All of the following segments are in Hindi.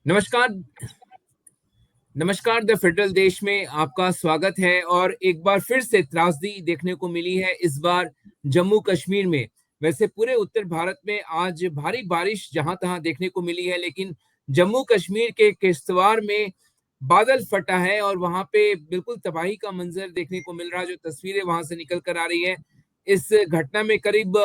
नमस्कार। नमस्कार, द फेडरल देश में आपका स्वागत है और एक बार फिर से त्रासदी देखने को मिली है, इस बार जम्मू कश्मीर में। वैसे पूरे उत्तर भारत में आज भारी बारिश जहां-तहां देखने को मिली है, लेकिन जम्मू कश्मीर के किश्तवाड़ में बादल फटा है और वहां पे बिल्कुल तबाही का मंजर देखने को मिल रहा है, जो तस्वीरें वहां से निकल कर आ रही हैं। इस घटना में करीब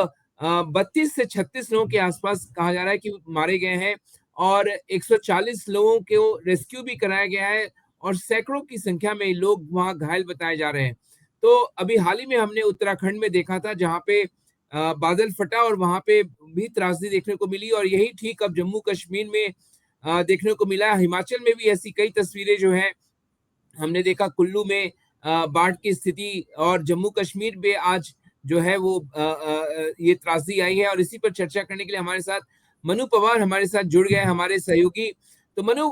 32 से 36 लोगों के आसपास कहा जा रहा है कि मारे गए हैं और 140 लोगों को रेस्क्यू भी कराया गया है और सैकड़ों की संख्या में लोग वहां घायल बताए जा रहे हैं। तो अभी हाल ही में हमने उत्तराखंड में देखा था जहां पे बादल फटा और वहां पे भी त्रासदी देखने को मिली और यही ठीक अब जम्मू कश्मीर में देखने को मिला है। हिमाचल में भी ऐसी कई तस्वीरें जो हैं हमने देखा, कुल्लू में बाढ़ की स्थिति और जम्मू कश्मीर में आज जो है वो ये त्रासदी आई है और इसी पर चर्चा करने के लिए हमारे साथ मनु पवार हमारे साथ जुड़ गए, हमारे सहयोगी। तो मनु,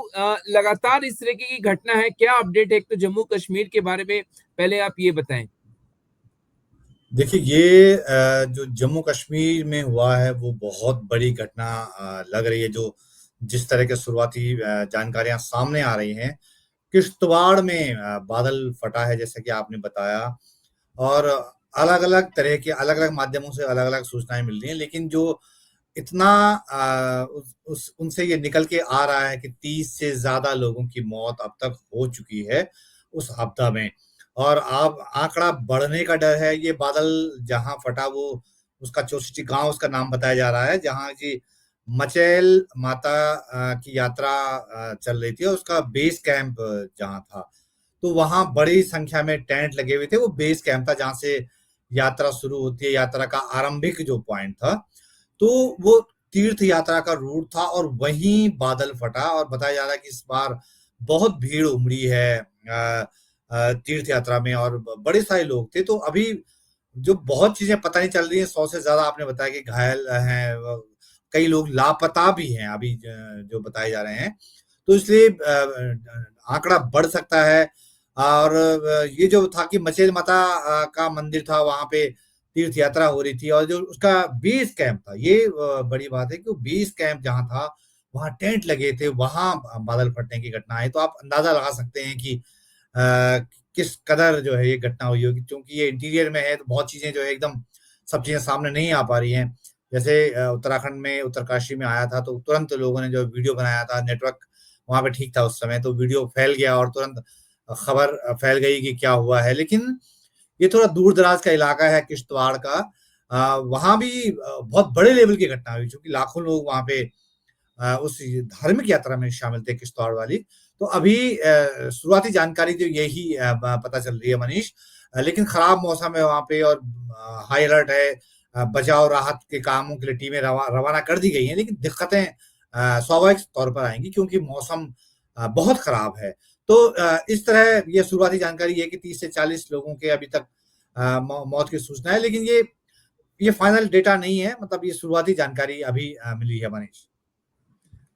लगातार इस तरह की घटना है, क्या अपडेट है एक तो जम्मू कश्मीर के बारे में, पहले आप ये बताएं। देखिए ये जो जम्मू कश्मीर में हुआ है वो बहुत बड़ी घटना लग रही है। जो जिस तरह के शुरुआती जानकारियां सामने आ रही हैं, किश्तवाड़ में बादल फटा है जैसे कि आपने बताया। और अलग-अलग तरह के अलग-अलग माध्यमों से अलग-अलग सूचनाएं मिल रही हैं, लेकिन जो इतना उस उनसे ये निकल के आ रहा है कि 30 से ज्यादा लोगों की मौत अब तक हो चुकी है उस आपदा में। और अब आंकड़ा बढ़ने का डर है। ये बादल जहां फटा वो उसका चौसठी गांव उसका नाम बताया जा रहा है, जहां की मचैल माता की यात्रा चल रही थी और उसका बेस कैंप जहां था। तो वहां बड़ी संख्या में टेंट लगे हुए थे। वो बेस कैंप था जहां से यात्रा शुरू होती है, यात्रा का आरंभिक जो पॉइंट था। तो वो तीर्थ यात्रा का रूट था और वहीं बादल फटा और बताया जा रहा है कि इस बार बहुत भीड़ उमड़ी है तीर्थ यात्रा में और बड़े सारे लोग थे। तो अभी जो बहुत चीजें पता नहीं चल रही है, 100 से ज्यादा आपने बताया कि घायल हैं, कई लोग लापता भी हैं अभी जो बताए जा रहे हैं। तो इसलिए आंकड़ा बढ़ सकता है। और ये जो था कि मचेल माता का मंदिर था, वहां पे तीर्थ यात्रा हो रही थी और जो उसका बेस कैंप था, ये बड़ी बात है कि वो बेस कैंप जहाँ था वहां टेंट लगे थे, वहां बादल फटने की घटना है। तो आप अंदाजा लगा सकते हैं कि किस कदर जो है ये घटना हुई होगी। क्योंकि ये इंटीरियर में है तो बहुत चीजें जो है एकदम सब चीजें सामने नहीं आ पा रही हैं। जैसे उत्तराखंड में उत्तरकाशी में आया था तो तुरंत लोगों ने जो वीडियो बनाया था, नेटवर्क वहां पे ठीक था उस समय, तो वीडियो फैल गया और तुरंत खबर फैल गई कि क्या हुआ है। लेकिन ये थोड़ा दूर दराज का इलाका है किश्तवाड़ का। वहां भी बहुत बड़े लेवल की घटना हुई क्योंकि लाखों लोग वहां पे उस धार्मिक यात्रा में शामिल थे किश्तवाड़ वाली। तो अभी शुरुआती जानकारी तो यही पता चल रही है मनीष। लेकिन खराब मौसम है वहां पे और हाई अलर्ट है। बचाव राहत के कामों के लिए टीमें रवाना कर दी गई हैं, लेकिन दिक्कतें स्वाभाविक तौर पर आएंगी क्योंकि मौसम बहुत खराब है। तो इस तरह ये शुरुआती जानकारी है कि 30 से 40 लोगों के अभी तक मौत की सूचना है, लेकिन ये फाइनल डेटा नहीं है। मतलब ये शुरुआती जानकारी अभी मिली है मनीष।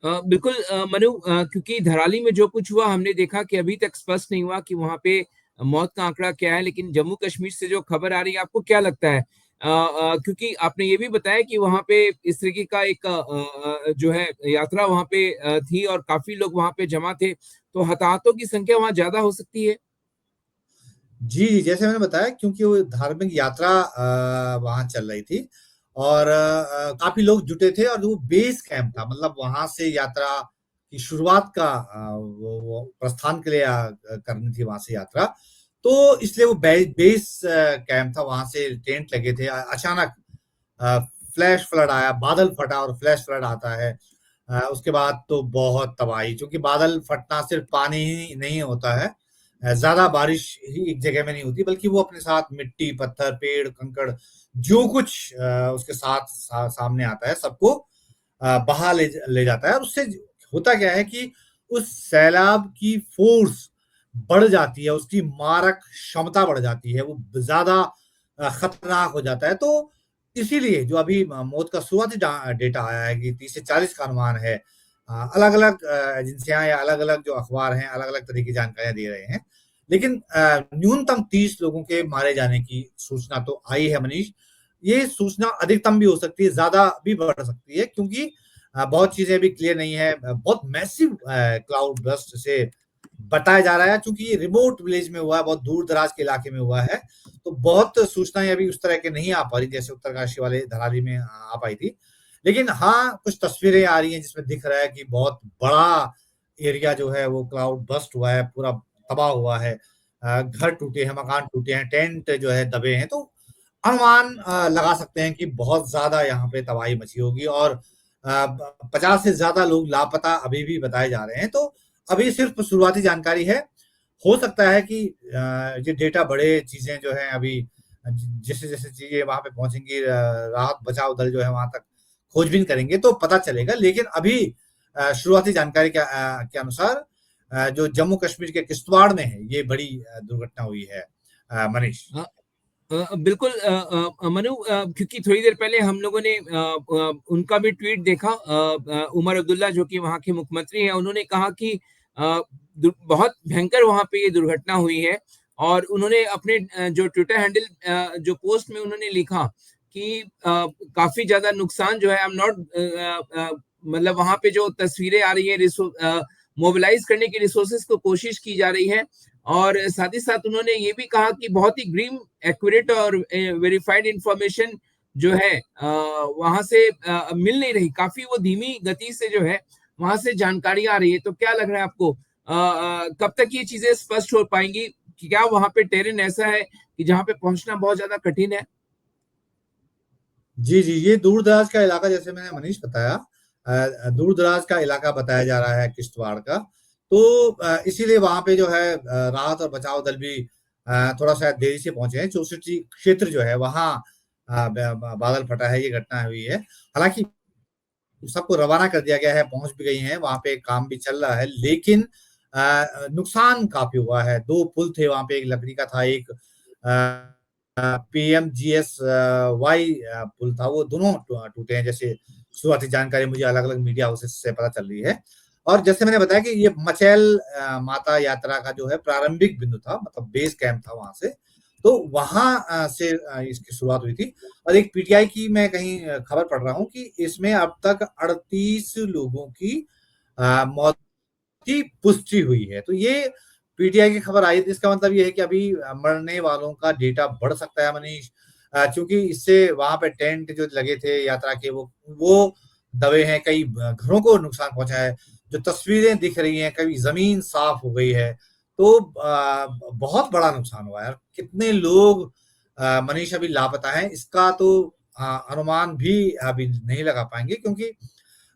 बिल्कुल मनु, क्योंकि धराली में जो कुछ हुआ हमने देखा कि अभी तक स्पष्ट नहीं हुआ कि वहां पे मौत का आंकड़ा क्या है, लेकिन जम्मू कश्मीर से जो खबर आ रही है, आपको क्या लगता है? क्योंकि आपने ये भी बताया कि वहां पे इस तरीके का एक जो है यात्रा वहां पे थी और काफी लोग वहां पे जमा थे, तो हताहतों की संख्या वहां ज्यादा हो सकती है। जी, जी, जैसे मैंने बताया क्योंकि वो धार्मिक यात्रा वहाँ चल रही थी और काफ़ी लोग जुटे थे और वो बेस कैंप था। मतलब वहाँ से यात्रा की शुरुआत का वो प्रस्थान के लिए करनी थी वहाँ से यात्रा। तो इसलिए वो बेस कैंप था, वहाँ से टेंट लगे थे। अचानक अ, फ्लैश फ्लड आया, बादल फटा और फ्लैश फ्लड आता है। उसके बाद तो बहुत तबाही, क्योंकि बादल फटना सिर्फ पानी ही नहीं होता है। ज़्यादा बारिश ही एक जगह में नहीं होती, बल्कि वो अपने साथ मिट्टी, पत्थर, पेड़, कंकड़ जो कुछ उसके साथ सामने आता है, सबको बहा ले जाता है। और उससे होता क्या है कि उस सैलाब की फोर्स बढ़ जाती है, उसकी मारक क्षमता बढ़ जाती है, वो ज़्यादा खतरनाक हो जाता है। तो इसीलिए जो अभी मौत का शुरुआती डेटा आया है कि 30 से 40 का अनुमान है। अलग-अलग एजेंसियां या अलग-अलग जो अखबार हैं, अलग-अलग तरह की जानकारियां दे रहे हैं। लेकिन न्यूनतम 30 लोगों के मारे जाने की सूचना तो आई है मनीष। ये सूचना अधिकतम भी हो सकती है, ज्यादा भी बढ़ सकती है, क्योंकि बहुत चीजें अभी क्लियर नहीं है, बहुत मैसिव क्लाउड बर्स्ट से बताया जा रहा है, क्योंकि ये रिमोट विलेज में हुआ है, बहुत दूर दराज के इलाके में हुआ है, तो बहुत सूचनाएं अभी उस तरह के नहीं आ पा रही जैसे उत्तरकाशी वाले धराली में आ पाई थी। लेकिन हाँ, कुछ तस्वीरें आ रही हैं जिसमें दिख रहा है कि बहुत बड़ा एरिया जो है वो क्लाउड बस्ट हुआ है, पूरा तबाह हुआ है, घर टूटे हैं, मकान टूटे हैं, टेंट जो है दबे हैं, तो अनुमान लगा सकते हैं कि बहुत ज्यादा यहाँ पे तबाही मची होगी, और 50 से ज्यादा लोग लापता अभी भी बताए जा रहे हैं। तो अभी सिर्फ शुरुआती जानकारी है, हो सकता है कि ये डेटा बढ़े, चीजें जो है अभी जैसे जैसे चीजें वहां पे पहुंचेंगी, राहत बचाव दल जो है वहां तक खोजबीन करेंगे तो पता चलेगा। लेकिन अभी शुरुआती जानकारी के अनुसार जो जम्मू कश्मीर के किश्तवाड़ में है, ये बड़ी दुर्घटना हुई है, मनीष। बिल्कुल मनु, क्योंकि थोड़ी देर पहले हम लोगों ने उनका भी ट्वीट देखा, उमर अब्दुल्ला जो कि वहां के मुख्यमंत्री हैं, उन्होंने कहा कि बहुत भयंकर वहां पे ये दुर्घटना हुई है। और उन्होंने अपने जो ट्विटर हैंडल जो पोस्ट में उन्होंने लिखा कि काफी ज्यादा नुकसान जो है, आई एम नॉट, मतलब वहां पे जो तस्वीरें आ रही है, मोबिलाइज करने की रिसोर्सेज को कोशिश की जा रही है। और साथ ही साथ उन्होंने ये भी कहा कि बहुत ही ग्रीम एक्यूरेट और वेरीफाइड इंफॉर्मेशन जो है वहां से मिल नहीं रही, काफी वो धीमी गति से जो है वहां से जानकारी आ रही है। तो क्या लग रहा है आपको, कब तक ये चीजें स्पष्ट हो पाएंगी कि क्या वहां पे टेरेन ऐसा है कि जहां पे पहुंचना बहुत ज्यादा कठिन है? जी, जी, ये दूर-दराज का इलाका, जैसे मैंने मनीष बताया, दूर-दराज का इलाका बताया जा रहा है किश्तवाड़ का। तो इसीलिए वहाँ पे जो है राहत और बचाव दल भी थोड़ा-सा देरी से पहुँचे हैं। चौसठी क्षेत्र जो है वहाँ अ, ब ब बादल फटा है, ये घटना हुई है। हालाँकि सबको रवाना कर दिया गया है, पहुँच भी गई हैं, वहाँ पे काम भी चल रहा है, लेकिन नुकसान काफ़ी हुआ है। 2 पुल थे वहाँ पे, एक लकड़ी का था, एक पीएमजीएस वाई पुल था, वो दोनों टूटे हैं, जैसे शुरुआती जानकारी मुझे अलग-अलग मीडिया हाउसेस से पता चल रही है। और जैसे मैंने बताया कि ये मचैल माता यात्रा का जो है प्रारंभिक बिंदु था, मतलब बेस कैंप था वहाँ से, तो वहाँ से इसकी शुरुआत हुई थी। और एक पीटीआई की मैं कहीं खबर पढ़ रहा हूँ कि इसमें अब तक 38 लोगों की मौत की पुष्टि हुई है। तो ये पीटीआई की खबर आई थी, इसका मतलब ये है कि अभी मरने वालों का डेटा बढ़ सकता है, मनीष, क्योंकि इससे वहां पे टेंट जो लगे थे यात्रा के, वो दबे हैं, कई घरों को नुकसान पहुंचा है। जो तस्वीरें दिख रही हैं, कभी जमीन साफ हो गई है, तो बहुत बड़ा नुकसान हुआ है। कितने लोग मनीष अभी लापता हैं, इसका तो अनुमान भी अभी नहीं लगा पाएंगे, क्योंकि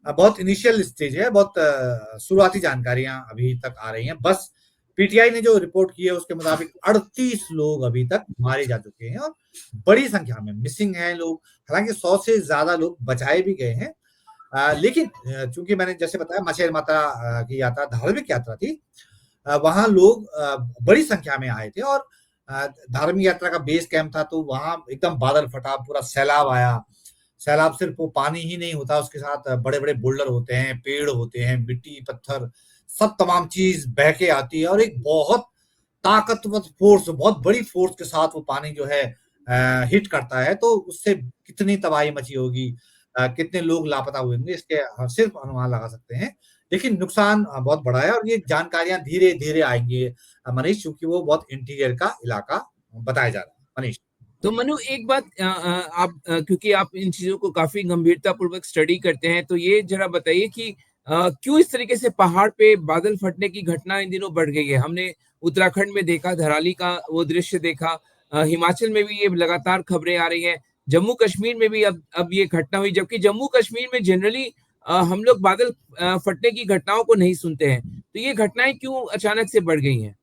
बहुत इनिशियल स्टेज है, बहुत शुरुआती जानकारियां अभी तक आ रही हैं। बस पीटीआई ने जो रिपोर्ट की है उसके मुताबिक 38 लोग अभी तक मारे जा चुके हैं, और बड़ी संख्या में मिसिंग हैं लोग। हालांकि 100 से ज्यादा लोग बचाए भी गए हैं, लेकिन चूंकि मैंने जैसे बताया मचेल माता की यात्रा धार्मिक यात्रा थी, वहां लोग बड़ी संख्या में आए थे, और धार्मिक यात्रा का बेस कैंप था, तो वहां एकदम बादल फटा, पूरा सैलाब आया। सैलाब सिर्फ वो पानी ही नहीं होता, उसके साथ बड़े-बड़े बोल्डर होते हैं, पेड़ होते हैं, मिट्टी, पत्थर, सब तमाम चीज़ बह के आती है, और एक बहुत ताकतवर फोर्स, बहुत बड़ी फोर्स के साथ वो पानी जो है हिट करता है, तो उससे कितनी तबाही मची होगी, कितने लोग लापता हुए होंगे, इसके सिर्फ अनुमान लगा सकते हैं। लेकिन नुकसान बहुत बड़ा है, और ये जानकारियाँ धीरे-धीरे आएँगी मनीष, चूँकि वो बहुत इंटीरियर का इलाका बताया जा रहा है। मनीष। तो मनु, एक बात, आप क्योंकि आप इन चीजों को काफी गंभीरता पूर्वक स्टडी करते हैं, तो ये जरा बताइए कि क्यों इस तरीके से पहाड़ पे बादल फटने की घटना इन दिनों बढ़ गई है? हमने उत्तराखंड में देखा, धराली का वो दृश्य देखा, हिमाचल में भी ये लगातार खबरें आ रही हैं, जम्मू कश्मीर में भी अब ये घटना हुई, जबकि जम्मू कश्मीर में जनरली हम लोग बादल फटने की घटनाओं को नहीं सुनते हैं। तो ये घटनाएं क्यों अचानक से बढ़ गई हैं?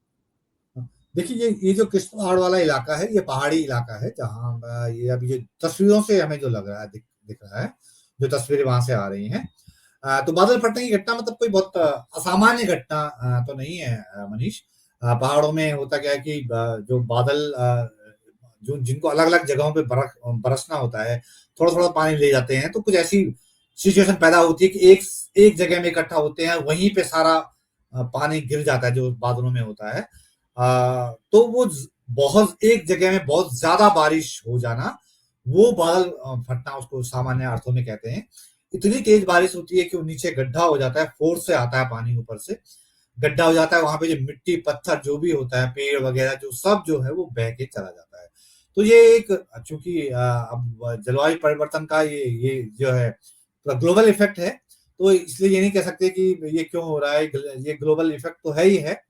देखिए, ये जो किश्तवाड़ वाला इलाका है, ये पहाड़ी इलाका है, जहाँ ये अभी जो तस्वीरों से हमें जो लग रहा है, दिख रहा है, जो तस्वीरें वहां से आ रही हैं, तो बादल फटने की घटना मतलब कोई बहुत असामान्य घटना तो नहीं है, मनीष। पहाड़ों में होता क्या है कि जो बादल जो जिनको अलग अलग जगहों पे बरसना होता है, थोड़ा थोड़ा पानी ले जाते हैं, तो कुछ ऐसी सिचुएशन पैदा होती है कि एक एक जगह में इकट्ठा होते हैं, वहीं पे सारा पानी गिर जाता है जो बादलों में होता है। तो वो बहुत एक जगह में बहुत ज्यादा बारिश हो जाना, वो बादल फटना उसको सामान्य अर्थों में कहते हैं। इतनी तेज बारिश होती है कि वो नीचे गड्ढा हो जाता है, फोर्स से आता है पानी ऊपर से, गड्ढा हो जाता है, वहां पे जो मिट्टी पत्थर जो भी होता है, पेड़ वगैरह जो सब जो है वो बह के चला जाता है। तो ये एक, चूंकि अब जलवायु परिवर्तन का ये जो है ग्लोबल इफेक्ट है, तो इसलिए ये नहीं कह सकते कि ये क्यों हो रहा है, ये ग्लोबल इफेक्ट तो है ही है।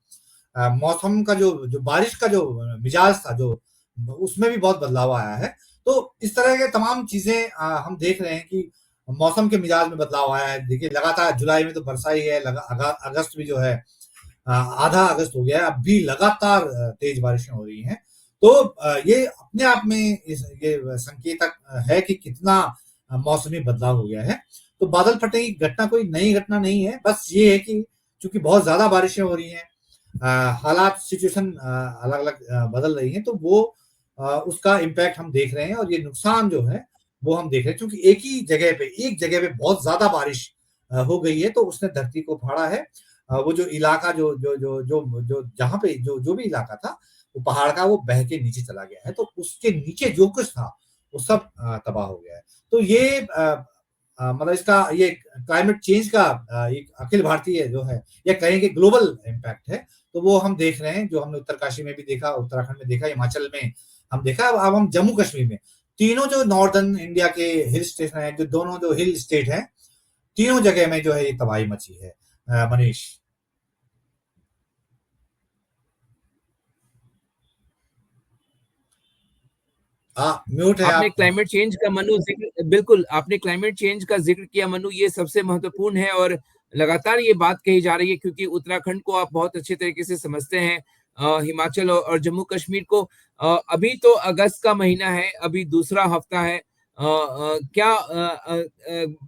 मौसम का जो जो बारिश का जो मिजाज था, जो उसमें भी बहुत बदलाव आया है। तो इस तरह के तमाम चीजें हम देख रहे हैं कि मौसम के मिजाज में बदलाव आया है। देखिए लगातार जुलाई में तो बरसा ही है, अगस्त भी जो है आधा अगस्त हो गया है, अब भी लगातार तेज बारिशें हो रही हैं। तो ये अपने आप में ये संकेतक है कि कितना मौसमी बदलाव हो गया है। तो बादल फटने की घटना कोई नई घटना नहीं है, बस ये है कि चूंकि बहुत ज्यादा बारिशें हो रही हैं, हालात सिचुएशन अलग अलग बदल रही है, तो वो उसका इम्पैक्ट हम देख रहे हैं, और ये नुकसान जो है वो हम देख रहे हैं, क्योंकि एक जगह पे बहुत ज्यादा बारिश हो गई है, तो उसने धरती को फाड़ा है। वो जो इलाका जो जो जो जो जो जहाँ पे जो जो भी इलाका था, वो पहाड़ का, वो बह के नीचे चला गया है, तो उसके नीचे जो कुछ था वो सब तबाह हो गया है। तो ये मतलब इसका ये क्लाइमेट चेंज का एक अखिल भारतीय जो है, या कहें कि ग्लोबल इम्पैक्ट है। तो वो हम देख रहे हैं, जो हमने उत्तरकाशी में भी देखा, उत्तराखंड में देखा, हिमाचल में हम देखा, अब हम जम्मू कश्मीर में, तीनों जो नॉर्दर्न इंडिया के हिल स्टेशन है, जो दोनों जो हिल स्टेट है, तीनों जगह में जो है ये तबाही मची है। मनीष। हाँ, म्यूट है आपने आप। क्लाइमेट चेंज का मनु जिक्र, बिल्कुल आपने क्लाइमेट चेंज का जिक्र किया मनु, ये सबसे महत्वपूर्ण है और लगातार ये बात कही जा रही है क्योंकि उत्तराखंड को आप बहुत अच्छे तरीके से समझते हैं, हिमाचल और जम्मू कश्मीर को। अभी तो अगस्त का महीना है, अभी दूसरा हफ्ता है। क्या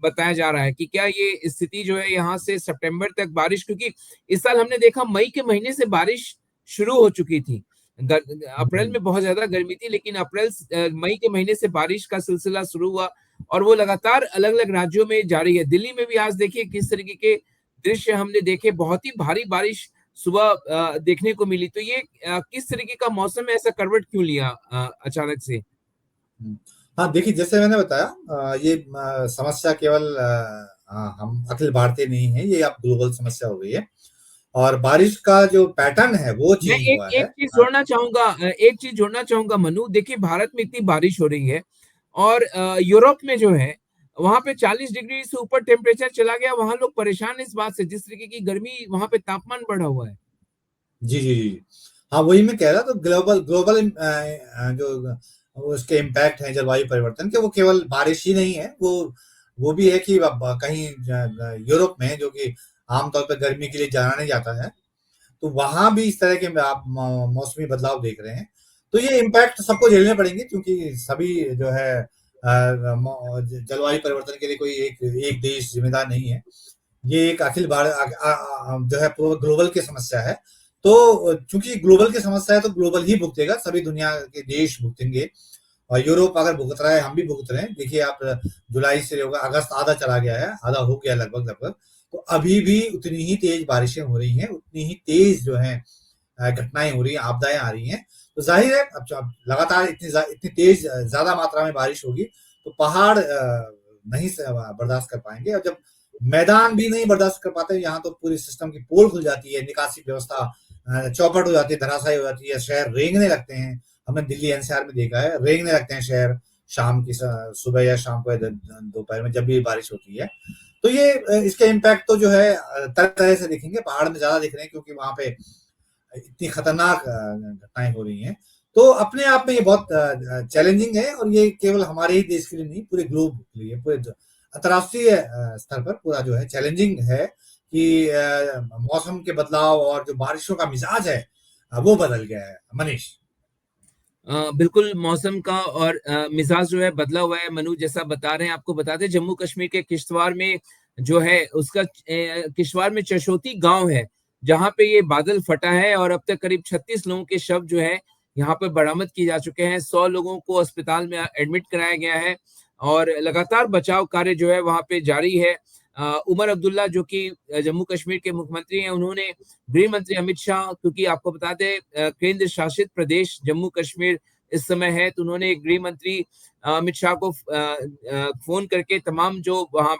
बताया जा रहा है कि क्या ये स्थिति जो है यहाँ से सितंबर तक बारिश, क्योंकि इस साल हमने देखा मई के महीने से बारिश शुरू हो चुकी थी। अप्रैल हम्म। में बहुत ज्यादा गर्मी थी, लेकिन मई के महीने से बारिश का सिलसिला शुरू हुआ और वो लगातार अलग अलग राज्यों में जारी है। दिल्ली में भी आज देखिए किस तरीके के दृश्य हमने देखे, बहुत ही भारी बारिश सुबह देखने को मिली। तो ये किस तरीके का मौसम है, ऐसा करवट क्यों लिया अचानक से? हम्म। हाँ, देखिए जैसे मैंने बताया, ये समस्या केवल हम अखिल भारतीय नहीं है, ये अब ग्लोबल समस्या हो गई है, और बारिश का जो पैटर्न है वो मैं चेंज एक हुआ एक है। चीज जोड़ना चाहूंगा, एक चीज जोड़ना चाहूंगा मनु, देखिए भारत में इतनी बारिश हो रही है और यूरोप में जो है वहां पे 40 डिग्री से ऊपर टेम्परेचर चला गया, वहां लोग परेशान हैं इस बात से, जिस तरीके की गर्मी वहां पे तापमान बढ़ा हुआ है। जी जी जी। हाँ, वही मैं कह रहा, तो ग्लोबल ग्लोबल जो उसके इम्पैक्ट है जलवायु परिवर्तन के, वो केवल बारिश ही नहीं है, वो भी है कि अब कहीं यूरोप में, जो कि आमतौर पर गर्मी के लिए जाना नहीं जाता है, तो वहां भी इस तरह के आप मौसमी बदलाव देख रहे हैं। तो ये इम्पैक्ट सबको झेलने पड़ेंगे, क्योंकि सभी जो है जलवायु परिवर्तन के लिए कोई एक एक देश जिम्मेदार नहीं है। ये एक अखिल भारत जो है पूरा ग्लोबल की समस्या है। तो चूंकि ग्लोबल की समस्या है, तो ग्लोबल ही भुगतेगा, सभी दुनिया के देश भुगतेंगे। और यूरोप अगर भुगत रहा है, हम भी भुगत रहे हैं। देखिए आप, जुलाई से होगा, अगस्त आधा चला गया है, आधा हो गया लगभग लगभग, तो अभी भी उतनी ही तेज बारिशें हो रही हैं, उतनी ही तेज जो है घटनाएं हो रही हैं, आपदाएं आ रही हैं। तो जाहिर है अब लगातार इतनी तेज ज्यादा मात्रा में बारिश होगी, तो पहाड़ नहीं बर्दाश्त कर पाएंगे, और जब मैदान भी नहीं बर्दाश्त कर पाते, यहाँ तो पूरी सिस्टम की पोल खुल जाती है, निकासी व्यवस्था चौपट हो जाती है, धराशायी हो जाती है, शहर रेंगने लगते हैं। हमने दिल्ली एनसीआर में देखा है, रेंगने लगते हैं शहर, शाम की सुबह या शाम को, दोपहर में जब भी बारिश होती है। तो ये इसके इम्पैक्ट तो जो है तरह तरह से दिखेंगे, पहाड़ में ज्यादा दिख रहे हैं, क्योंकि वहां पे इतनी खतरनाक घटनाएं हो रही हैं। तो अपने आप में ये बहुत चैलेंजिंग है, और ये केवल हमारे ही देश के लिए नहीं, पूरे ग्लोब के लिए, पूरे अंतर्राष्ट्रीय स्तर पर पूरा जो है चैलेंजिंग है कि मौसम के बदलाव और जो बारिशों का मिजाज है वो बदल गया है। मनीष। बिल्कुल मौसम का और मिजाज जो है बदला हुआ है मनु, जैसा बता रहे हैं। आपको बता दें जम्मू कश्मीर के किश्तवाड़ में जो है उसका किश्तवाड़ में चशोती गांव है जहां पे ये बादल फटा है और अब तक करीब 36 लोगों के शव जो है यहाँ पर बरामद किए जा चुके हैं। 100 लोगों को अस्पताल में एडमिट कराया गया है और लगातार बचाव कार्य जो है वहां पे जारी है। उमर अब्दुल्ला जो कि जम्मू कश्मीर के मुख्यमंत्री हैं, उन्होंने गृह मंत्री अमित शाह, क्योंकि आपको बता दें केंद्र शासित प्रदेश जम्मू कश्मीर इस समय है, तो उन्होंने गृह मंत्री अमित शाह को फोन करके तमाम जो वहाँ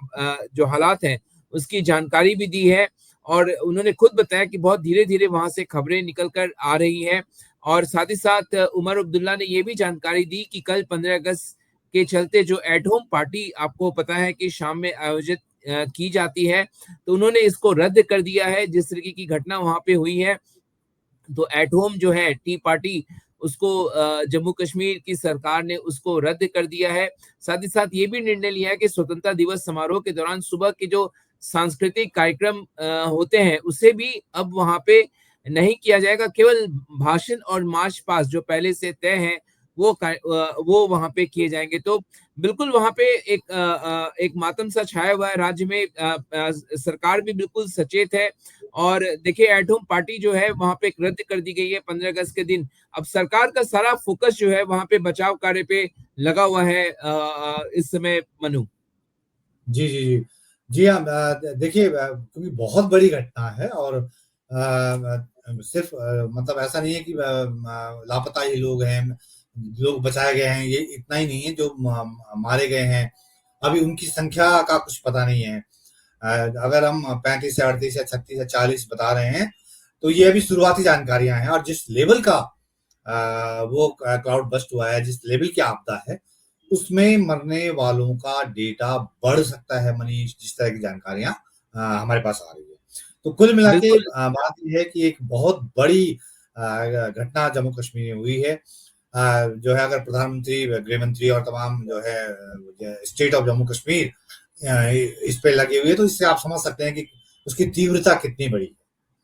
जो हालात हैं उसकी जानकारी भी दी है, और उन्होंने खुद बताया कि बहुत धीरे-धीरे वहाँ से खबरें निकल कर आ रही हैं। और साथ ही साथ उमर अब्दुल्ला ने ये भी जानकारी दी कि कल 15 अगस्त के चलते जो एट होम पार्टी आपको पता है कि शाम में आयोजित की जाती है, तो उन्होंने इसको रद्द कर दिया है। जिस तरीके की घटना वहाँ पे हुई है, तो एट होम जो है टी पार्टी, उसको जम्मू कश्मीर की सरकार ने उसको रद्द कर दिया है। साथ ही साथ ये भी निर्णय लिया है कि स्वतंत्रता दिवस समारोह के दौरान सुबह के जो सांस्कृतिक कार्यक्रम होते हैं, उसे भी अब वहाँ पे नहीं किया जाएगा। केवल भाषण और मार्च पास्ट जो पहले से तय है, वो वहाँ पे किए जाएंगे। तो बिल्कुल वहाँ पे एक मातम सा छाया हुआ है राज्य में। सरकार भी बिल्कुल सचेत है। और देखिए, एट होम पार्टी जो है वहां पे रद्द कर दी गई है 15 अगस्त के दिन। अब सरकार का सारा फोकस जो है वहां पे बचाव कार्य पे लगा हुआ है इस समय, मनु। जी, जी, जी। जी हाँ, देखिए, क्योंकि बहुत बड़ी घटना है, और सिर्फ़ मतलब ऐसा नहीं है कि लापता ही लोग हैं, लोग बचाए गए हैं, ये इतना ही नहीं है, जो मारे गए हैं, अभी उनकी संख्या का कुछ पता नहीं है। अगर हम 35 या 38 या 36 या 40 बता रहे हैं, तो ये अभी शुरुआती जानकारियाँ हैं, और जिस लेवल का वो क्लाउड बर्स्ट हुआ है, जिस लेवल की आपदा है, उसमें मरने वालों का डेटा बढ़ सकता है मनीष, जिस तरह की जानकारियाँ हमारे पास आ रही है। तो कुल मिला के बिल्कुल, बात ये है कि एक बहुत बड़ी घटना जम्मू कश्मीर में हुई है। जो है, अगर प्रधानमंत्री, गृह मंत्री और तमाम जो है स्टेट ऑफ जम्मू कश्मीर इस पे लगे हुए हैं, तो इससे आप समझ सकते हैं कि उसकी तीव्रता कितनी बड़ी है,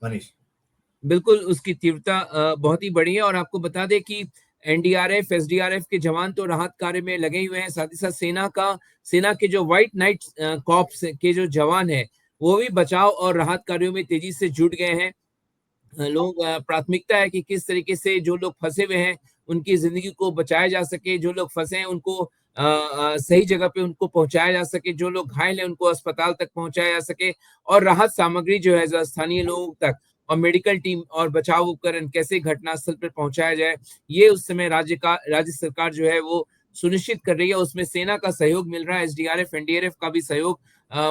मनीष। बिल्कुल उसकी तीव्रता बहुत ही बड़ी है। और आपको बता दें कि एनडीआरएफ, एसडीआरएफ के जवान तो राहत कार्य में लगे हुए हैं। साथ ही साथ सेना के जो व्हाइट नाइट कॉप्स के जो जवान हैं, वो भी बचाव और राहत कार्यों में तेजी से जुट गए हैं। लोग प्राथमिकता है कि किस तरीके से जो लोग फंसे हुए हैं उनकी जिंदगी को बचाया जा सके, जो लोग फंसे हैं उनको सही जगह पे उनको पहुंचाया जा सके, जो लोग घायल हैं उनको अस्पताल तक पहुंचाया जा सके, और राहत सामग्री जो है स्थानीय लोगों तक, और मेडिकल टीम और बचाव उपकरण कैसे घटनास्थल पर पहुंचाया जाए, ये उस समय राज्य सरकार जो है वो सुनिश्चित कर रही है। उसमें सेना का सहयोग मिल रहा है, एसडीआरएफ एनडीआरएफ का भी सहयोग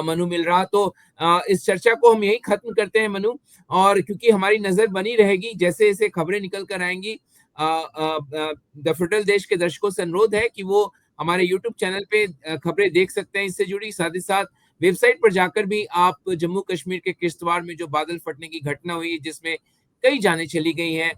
मनु मिल रहा। तो इस चर्चा को हम यही खत्म करते हैं, मनु। और क्योंकि हमारी नजर बनी रहेगी, जैसे जैसे खबरें निकल कर आएंगी, द फेडरल देश के दर्शकों से अनुरोध है कि वो हमारे यूट्यूब चैनल पे खबरें देख सकते हैं इससे जुड़ी। साथ ही साथ वेबसाइट पर जाकर भी आप जम्मू कश्मीर के किश्तवाड़ में जो बादल फटने की घटना हुई, जिसमें कई जानें चली गई हैं,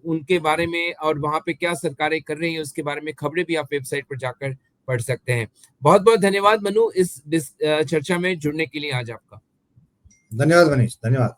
उनके बारे में और वहां पे क्या सरकारें कर रही हैं उसके बारे में खबरें भी आप वेबसाइट पर जाकर पढ़ सकते हैं। बहुत बहुत धन्यवाद मनु, इस चर्चा में जुड़ने के लिए आज आपका। धन्यवाद मनीष, धन्यवाद।